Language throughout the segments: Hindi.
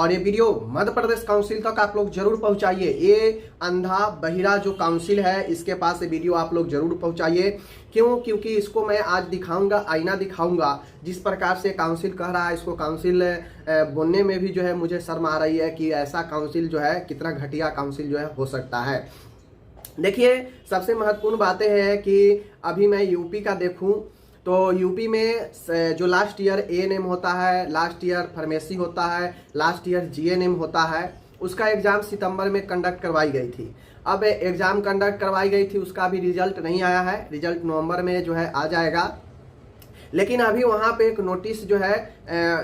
और ये वीडियो मध्य प्रदेश काउंसिल तक आप लोग जरूर पहुंचाइए। ये अंधा बहिरा जो काउंसिल है इसके पास ये वीडियो आप लोग जरूर पहुंचाइए। क्यों? क्योंकि इसको मैं आज दिखाऊंगा, आईना दिखाऊंगा। जिस प्रकार से काउंसिल कह रहा है, इसको काउंसिल बोलने में भी जो है मुझे शर्म आ रही है कि ऐसा काउंसिल जो है, कितना घटिया काउंसिल जो है हो सकता है। देखिए, सबसे महत्वपूर्ण बातें हैं कि अभी मैं यूपी का देखूं तो यूपी में जो लास्ट ईयर एएनएम होता है, लास्ट ईयर फार्मेसी होता है, लास्ट ईयर जीएनएम होता है, उसका एग्ज़ाम सितंबर में कंडक्ट करवाई गई थी। अब एग्ज़ाम कंडक्ट करवाई गई थी, उसका अभी रिजल्ट नहीं आया है। रिजल्ट नवंबर में जो है आ जाएगा। लेकिन अभी वहाँ पे एक नोटिस जो है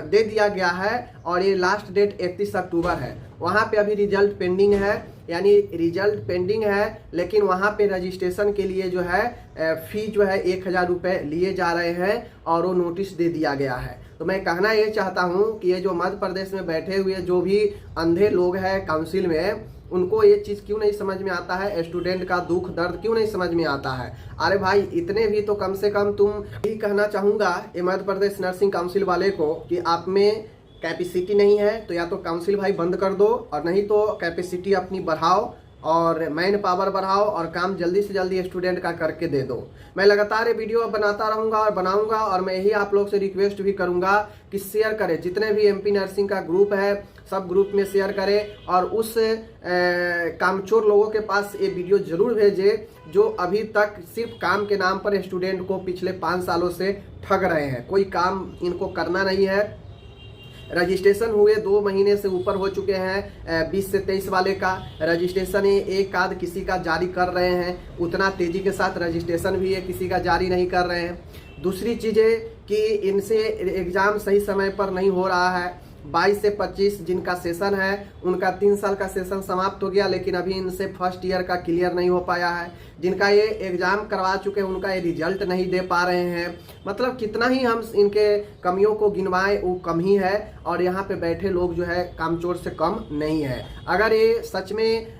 दे दिया गया है और ये लास्ट डेट 31 अक्टूबर है। वहाँ पे अभी रिजल्ट पेंडिंग है, यानी रिजल्ट पेंडिंग है, लेकिन वहाँ पे रजिस्ट्रेशन के लिए जो है फी जो है 1000 रुपये लिए जा रहे हैं और वो नोटिस दे दिया गया है। तो मैं कहना ये चाहता हूँ कि ये जो मध्य प्रदेश में बैठे हुए जो भी अंधे लोग हैं काउंसिल में, उनको ये चीज़ क्यों नहीं समझ में आता है, स्टूडेंट का दुख दर्द क्यों नहीं समझ में आता है। अरे भाई, इतने भी तो कम से कम तुम यही कहना चाहूँगा ये मध्य प्रदेश नर्सिंग काउंसिल वाले को कि आप में कैपेसिटी नहीं है तो या तो काउंसिल भाई बंद कर दो, और नहीं तो कैपेसिटी अपनी बढ़ाओ और मैन पावर बढ़ाओ और काम जल्दी से जल्दी स्टूडेंट का करके दे दो। मैं लगातार ये वीडियो बनाता रहूँगा और बनाऊँगा, और मैं यही आप लोग से रिक्वेस्ट भी करूँगा कि शेयर करें। जितने भी एमपी नर्सिंग का ग्रुप है सब ग्रुप में शेयर करें और उस कामचोर लोगों के पास ये वीडियो जरूर भेजें जो अभी तक सिर्फ काम के नाम पर स्टूडेंट को पिछले 5 सालों से ठग रहे हैं। कोई काम इनको करना नहीं है। रजिस्ट्रेशन हुए 2 महीने से ऊपर हो चुके हैं। 20 से 23 वाले का रजिस्ट्रेशन एक आध किसी का जारी कर रहे हैं, उतना तेज़ी के साथ रजिस्ट्रेशन भी है किसी का जारी नहीं कर रहे हैं। दूसरी चीज़ें कि इनसे एग्ज़ाम सही समय पर नहीं हो रहा है। 22 से 25 जिनका सेशन है उनका 3 साल का सेशन समाप्त हो गया, लेकिन अभी इनसे फर्स्ट ईयर का क्लियर नहीं हो पाया है। जिनका ये एग्ज़ाम करवा चुके हैं उनका ये रिजल्ट नहीं दे पा रहे हैं। मतलब कितना ही हम इनके कमियों को गिनवाएं वो कम ही है, और यहाँ पे बैठे लोग जो है कामचोर से कम नहीं है। अगर ये सच में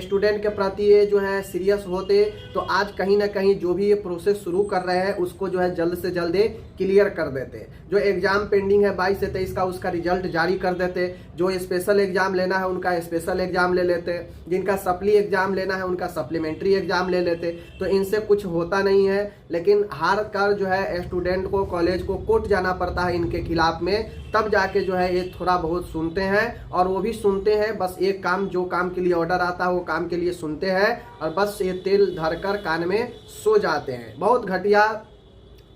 स्टूडेंट के प्रति ये जो है सीरियस होते तो आज कहीं ना कहीं जो भी ये प्रोसेस शुरू कर रहे हैं उसको जो है जल्द से जल्द क्लियर कर देते। जो एग्ज़ाम पेंडिंग है 22 से 23 का, उसका रिजल्ट जारी कर देते। जो स्पेशल एग्ज़ाम लेना है उनका स्पेशल एग्ज़ाम ले लेते। जिनका सप्ली एग्ज़ाम लेना है उनका सप्लीमेंट्री एग्ज़ाम ले लेते। तो इनसे कुछ होता नहीं है, लेकिन हार कर जो है स्टूडेंट को, कॉलेज को कोर्ट जाना पड़ता है इनके खिलाफ में, तब जाके जो है ये थोड़ा बहुत सुनते हैं। और वो भी सुनते हैं बस एक काम, जो काम के लिए ऑर्डर आता है वो काम के लिए सुनते हैं, और बस ये तेल धरकर कान में सो जाते हैं। बहुत घटिया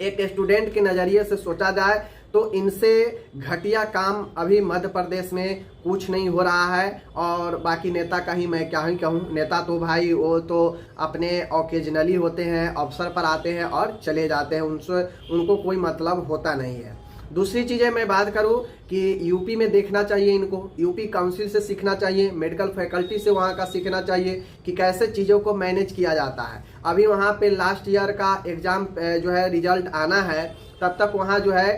एक स्टूडेंट के नज़रिए से सोचा जाए तो इनसे घटिया काम अभी मध्य प्रदेश में कुछ नहीं हो रहा है। और बाकी नेता का ही मैं क्या ही कहूँ, नेता तो भाई वो तो अपने ओकेजनली होते हैं, अवसर पर आते हैं और चले जाते हैं, उनसे उनको कोई मतलब होता नहीं है। दूसरी चीज़ें मैं बात करूं कि यूपी में देखना चाहिए इनको, यूपी काउंसिल से सीखना चाहिए, मेडिकल फैकल्टी से वहां का सीखना चाहिए कि कैसे चीज़ों को मैनेज किया जाता है। अभी वहां पे लास्ट ईयर का एग्ज़ाम जो है रिजल्ट आना है, तब तक वहाँ जो है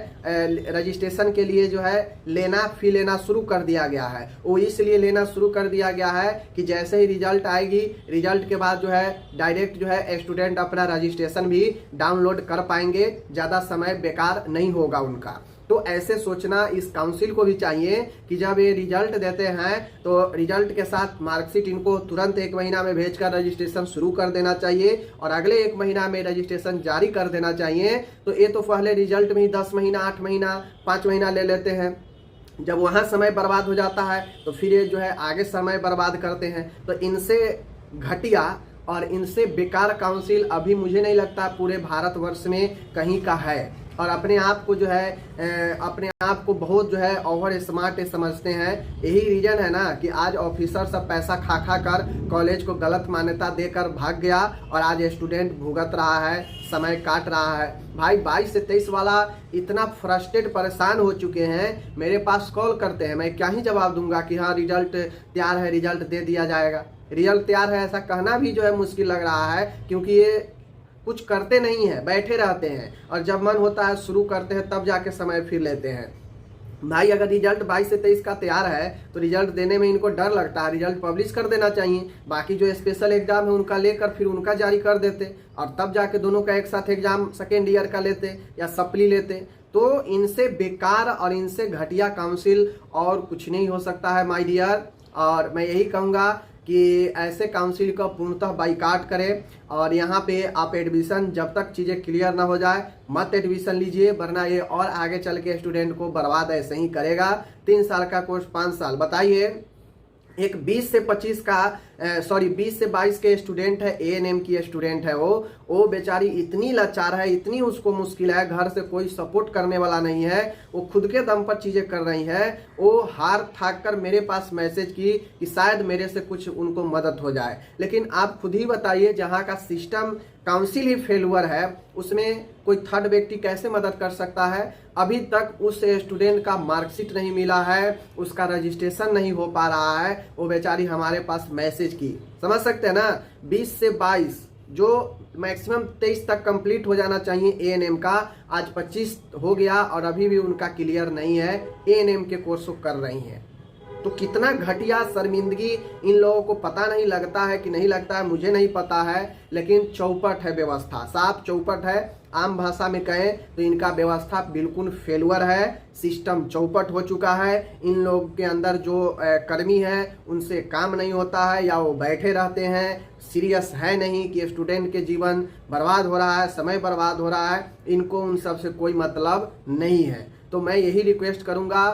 रजिस्ट्रेशन के लिए जो है फी लेना शुरू कर दिया गया है। वो इसलिए लेना शुरू कर दिया गया है कि जैसे ही रिजल्ट आएगी, रिजल्ट के बाद जो है डायरेक्ट जो है स्टूडेंट अपना रजिस्ट्रेशन भी डाउनलोड कर पाएंगे, ज़्यादा समय बेकार नहीं होगा उनका। तो ऐसे सोचना इस काउंसिल को भी चाहिए कि जब ये रिजल्ट देते हैं तो रिजल्ट के साथ मार्कशीट इनको तुरंत 1 महीना में भेजकर रजिस्ट्रेशन शुरू कर देना चाहिए, और अगले 1 महीना में रजिस्ट्रेशन जारी कर देना चाहिए। तो ये तो पहले रिजल्ट में ही 10 महीना, 8 महीना, 5 महीना ले लेते हैं। जब वहाँ समय बर्बाद हो जाता है तो फिर ये जो है आगे समय बर्बाद करते हैं। तो इनसे घटिया और इनसे बेकार काउंसिल अभी मुझे नहीं लगता पूरे भारतवर्ष में कहीं का है। और अपने आप को जो है अपने आप को बहुत जो है ओवर स्मार्ट समझते हैं। यही रीजन है ना कि आज ऑफिसर सब पैसा खा खा कर कॉलेज को गलत मान्यता देकर भाग गया, और आज स्टूडेंट भुगत रहा है, समय काट रहा है। भाई 22 से 23 वाला इतना फ्रस्ट्रेट परेशान हो चुके हैं, मेरे पास कॉल करते हैं। मैं क्या ही जवाब दूंगा कि हाँ रिजल्ट तैयार है, रिजल्ट दे दिया जाएगा। रिजल्ट तैयार है ऐसा कहना भी जो है मुश्किल लग रहा है, क्योंकि ये कुछ करते नहीं है, बैठे रहते हैं, और जब मन होता है शुरू करते हैं, तब जाके समय फिर लेते हैं। भाई अगर रिजल्ट 22 से 23 का तैयार है तो रिजल्ट देने में इनको डर लगता है, रिजल्ट पब्लिश कर देना चाहिए। बाकी जो स्पेशल एग्जाम है उनका लेकर फिर उनका जारी कर देते, और तब जाके दोनों का एक साथ एग्जाम सेकेंड ईयर का लेते या सप्ली लेते। तो इनसे बेकार और इनसे घटिया काउंसिल और कुछ नहीं हो सकता है माय डियर। और मैं यही कहूँगा कि ऐसे काउंसिल का पूर्णतः बाइकाट करें, और यहाँ पे आप एडमिशन जब तक चीज़ें क्लियर ना हो जाए मत एडमिशन लीजिए, वरना ये और आगे चल के स्टूडेंट को बर्बाद ऐसे ही करेगा। 3 साल का कोर्स 5 साल, बताइए एक 20 से 22 के स्टूडेंट है, एएनएम की स्टूडेंट है, वो बेचारी इतनी लाचार है, इतनी उसको मुश्किल है, घर से कोई सपोर्ट करने वाला नहीं है, वो खुद के दम पर चीज़ें कर रही है। वो हार थाक कर मेरे पास मैसेज की कि शायद मेरे से कुछ उनको मदद हो जाए। लेकिन आप खुद ही बताइए, जहाँ का सिस्टम काउंसिल ही फेलुअर है, उसमें कोई थर्ड व्यक्ति कैसे मदद कर सकता है। अभी तक उस स्टूडेंट का मार्कशीट नहीं मिला है, उसका रजिस्ट्रेशन नहीं हो पा रहा है, वो बेचारी हमारे पास मैसेज की। समझ सकते हैं ना, 20 से 22 जो मैक्सिमम 23 तक कंप्लीट हो जाना चाहिए एएनएम का, आज 25 हो गया और अभी भी उनका क्लियर नहीं है, एएनएम के कोर्स को कर रही हैं। तो कितना घटिया शर्मिंदगी, इन लोगों को पता नहीं लगता है कि नहीं लगता है, मुझे नहीं पता है, लेकिन चौपट है व्यवस्था, साफ चौपट है। आम भाषा में कहें तो इनका व्यवस्था बिल्कुल फेलुअर है, सिस्टम चौपट हो चुका है। इन लोगों के अंदर जो कर्मी हैं उनसे काम नहीं होता है, या वो बैठे रहते हैं, सीरियस है नहीं कि स्टूडेंट के जीवन बर्बाद हो रहा है, समय बर्बाद हो रहा है, इनको उन सब से कोई मतलब नहीं है। तो मैं यही रिक्वेस्ट करूँगा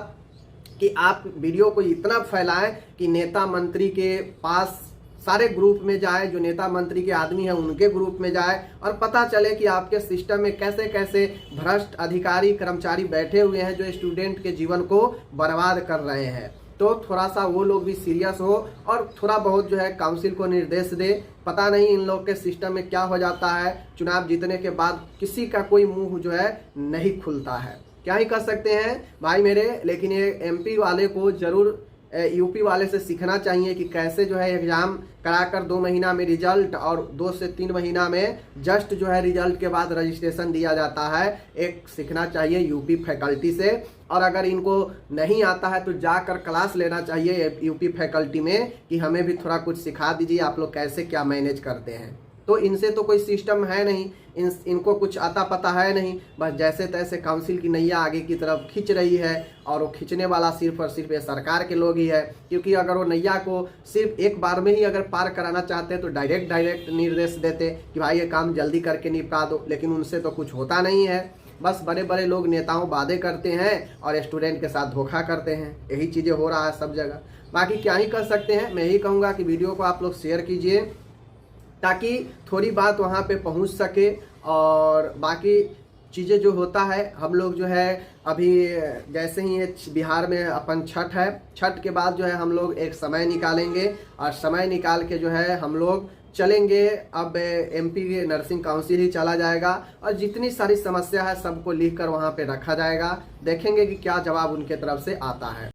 कि आप वीडियो को इतना फैलाएं कि नेता मंत्री के पास सारे ग्रुप में जाए, जो नेता मंत्री के आदमी हैं उनके ग्रुप में जाए, और पता चले कि आपके सिस्टम में कैसे कैसे भ्रष्ट अधिकारी कर्मचारी बैठे हुए हैं जो स्टूडेंट के जीवन को बर्बाद कर रहे हैं। तो थोड़ा सा वो लोग भी सीरियस हो और थोड़ा बहुत जो है काउंसिल को निर्देश दे। पता नहीं इन लोग के सिस्टम में क्या हो जाता है, चुनाव जीतने के बाद किसी का कोई मुंह जो है नहीं खुलता है। क्या ही कर सकते हैं भाई मेरे, लेकिन ये एमपी वाले को जरूर यूपी वाले से सीखना चाहिए कि कैसे जो है एग्जाम कराकर 2 महीना में रिजल्ट और 2 से 3 महीना में जस्ट जो है रिजल्ट के बाद रजिस्ट्रेशन दिया जाता है। एक सीखना चाहिए यूपी फैकल्टी से, और अगर इनको नहीं आता है तो जाकर क्लास लेना चाहिए यूपी फैकल्टी में कि हमें भी थोड़ा कुछ सिखा दीजिए, आप लोग कैसे क्या मैनेज करते हैं। तो इनसे तो कोई सिस्टम है नहीं, इनको कुछ आता पता है नहीं, बस जैसे तैसे काउंसिल की नैया आगे की तरफ खींच रही है, और वो खींचने वाला सिर्फ और सिर्फ ये सरकार के लोग ही है। क्योंकि अगर वो नैया को सिर्फ एक बार में ही अगर पार कराना चाहते तो डायरेक्ट निर्देश देते कि भाई ये काम जल्दी करके निपटा दो, लेकिन उनसे तो कुछ होता नहीं है। बस बड़े बड़े लोग नेताओं वादे करते हैं और स्टूडेंट के साथ धोखा करते हैं, यही चीज़ें हो रहा है सब जगह। बाकी क्या ही कर सकते हैं, मैं यही कहूँगा कि वीडियो को आप लोग शेयर कीजिए ताकि थोड़ी बात वहाँ पे पहुँच सके। और बाकी चीज़ें जो होता है, हम लोग जो है अभी जैसे ही ये बिहार में अपन छठ है, छठ के बाद जो है हम लोग एक समय निकालेंगे, और समय निकाल के जो है हम लोग चलेंगे। अब एमपी के नर्सिंग काउंसिल ही चला जाएगा, और जितनी सारी समस्या है सबको लिख कर वहाँ पे रखा जाएगा, देखेंगे कि क्या जवाब उनके तरफ से आता है।